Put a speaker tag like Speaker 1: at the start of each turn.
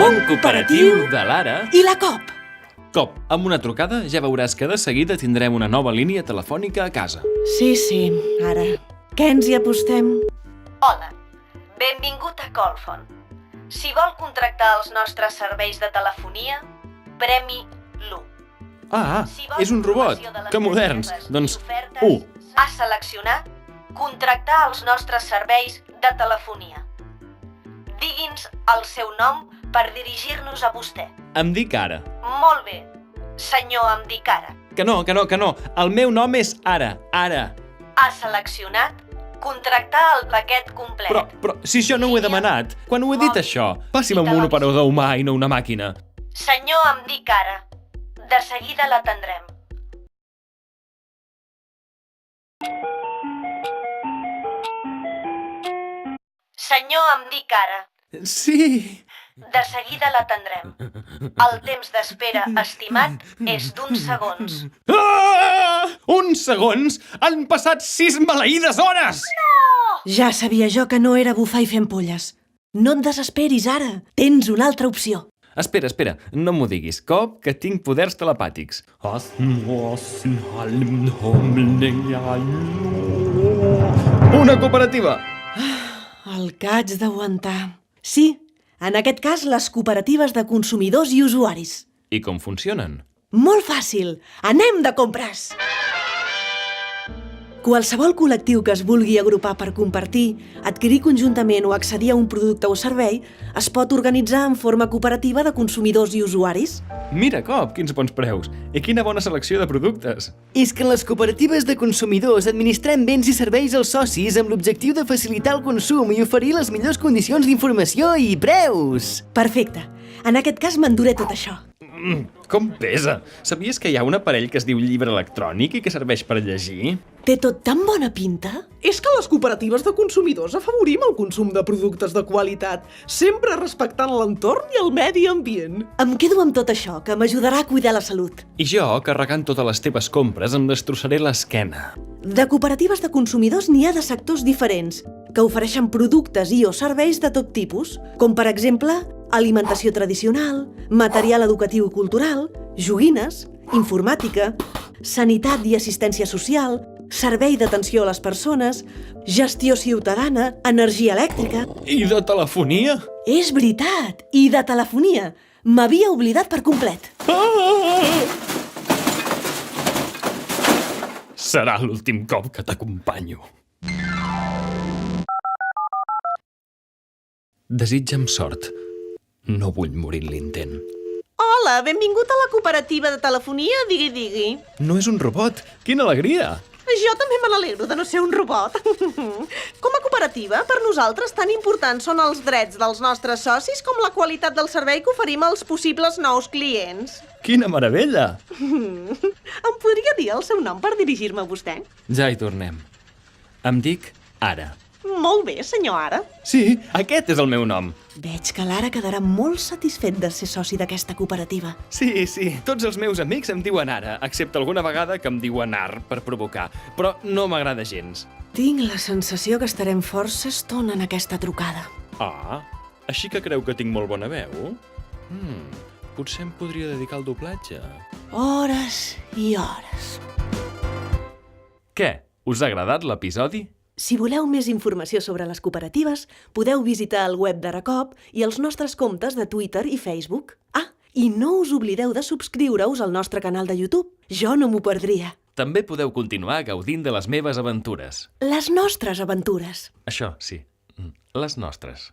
Speaker 1: món cooperatiu de l'Ara
Speaker 2: i la COP.
Speaker 1: COP, amb una trucada ja veuràs que de seguida tindrem una nova línia telefònica a casa.
Speaker 2: Sí, ara. Què ens hi apostem?
Speaker 3: Hola, benvingut a Callphone. Si vol contractar els nostres serveis de telefonia, premi l'1.
Speaker 1: Ah,
Speaker 3: Si vol
Speaker 1: és un robot.
Speaker 3: informació de les
Speaker 1: Que moderns.
Speaker 3: tarifes i
Speaker 1: Doncs,
Speaker 3: ofertes,
Speaker 1: 1.
Speaker 3: ha seleccionat contractar els nostres serveis de telefonia. Digui'ns el seu nom per dirigir-nos a vostè.
Speaker 1: Em dic Ara.
Speaker 3: Molt bé, senyor em dic Ara.
Speaker 1: Que no. El meu nom és Ara. Ara.
Speaker 3: Ha seleccionat contractar el paquet complet.
Speaker 1: Però, si jo no ho he demanat, quan ho he dit això, passi'm amb un operador humà i no una màquina.
Speaker 3: Senyor em dic Ara. De seguida l'atendrem. Senyor em dic Ara.
Speaker 1: Sí.
Speaker 3: De seguida l'atendrem. El temps d'espera estimat és d'1 segons.
Speaker 1: Ah! Uns segons? Han passat 6 maleïdes hores!
Speaker 2: Ja sabia jo que no era bufar i fer ampolles. No et desesperis, ara. Tens una altra opció.
Speaker 1: Espera, no m'ho diguis. Cop que tinc poders telepàtics. Una cooperativa!
Speaker 2: El que haig d'aguantar. Sí, en aquest cas les cooperatives de consumidors i usuaris.
Speaker 1: I com funcionen?
Speaker 2: Molt fàcil. Anem de compres! Qualsevol col·lectiu que es vulgui agrupar per compartir, adquirir conjuntament o accedir a un producte o servei es pot organitzar en forma cooperativa de consumidors i usuaris.
Speaker 1: Mira, Cop, quins bons preus. I quina bona selecció de productes.
Speaker 4: És que en les cooperatives de consumidors administrem béns i serveis als socis amb l'objectiu de facilitar el consum i oferir les millors condicions d'informació i preus.
Speaker 2: Perfecte. En aquest cas m'enduré tot això.
Speaker 1: Com pesa! Sabies que hi ha un aparell que es diu llibre electrònic i que serveix per llegir?
Speaker 2: Té tot tan bona pinta?
Speaker 5: És que les cooperatives de consumidors afavorim el consum de productes de qualitat, sempre respectant l'entorn i el medi ambient.
Speaker 2: Em quedo amb tot això, que m'ajudarà a cuidar la salut.
Speaker 1: I jo, carregant totes les teves compres, em destrossaré l'esquena.
Speaker 2: De cooperatives de consumidors n'hi ha de sectors diferents, que ofereixen productes i o serveis de tot tipus, com per exemple alimentació tradicional, material educatiu i cultural, joguines, informàtica, sanitat i assistència social, servei d'atenció a les persones, gestió ciutadana, energia elèctrica...
Speaker 1: I de telefonia?
Speaker 2: És veritat! I de telefonia! M'havia oblidat per complet.
Speaker 1: Serà l'últim cop que t'acompanyo. Desitja'm sort. No vull morir en l'intent.
Speaker 5: Hola, benvingut a la cooperativa de telefonia Digui.
Speaker 1: No és un robot. Quina alegria!
Speaker 5: Jo també me n'alegro de no ser un robot. Com a cooperativa, per nosaltres tan importants són els drets dels nostres socis com la qualitat del servei que oferim als possibles nous clients.
Speaker 1: Quina meravella!
Speaker 5: Em podria dir el seu nom per dirigir-me a vostè?
Speaker 1: Ja hi tornem. Em dic Ara.
Speaker 5: Molt bé, senyor Ara.
Speaker 1: Sí, aquest és el meu nom.
Speaker 2: Veig que l'Ara quedarà molt satisfet de ser soci d'aquesta cooperativa.
Speaker 1: Sí, tots els meus amics em diuen Ara, excepte alguna vegada que em diuen Ar per provocar, però no m'agrada gens.
Speaker 2: Tinc la sensació que estarem força estona en aquesta trucada.
Speaker 1: Ah, així que creu que tinc molt bona veu? Potser em podria dedicar al doblatge.
Speaker 2: Hores i hores.
Speaker 1: Què? Us ha agradat l'episodi?
Speaker 2: Si voleu més informació sobre les cooperatives, podeu visitar el web d'Aracop i els nostres comptes de Twitter i Facebook. Ah, i no us oblideu de subscriure-us al nostre canal de YouTube. Jo no m'ho perdria.
Speaker 1: També podeu continuar gaudint de les meves aventures.
Speaker 2: Les nostres aventures.
Speaker 1: Això, sí, les nostres.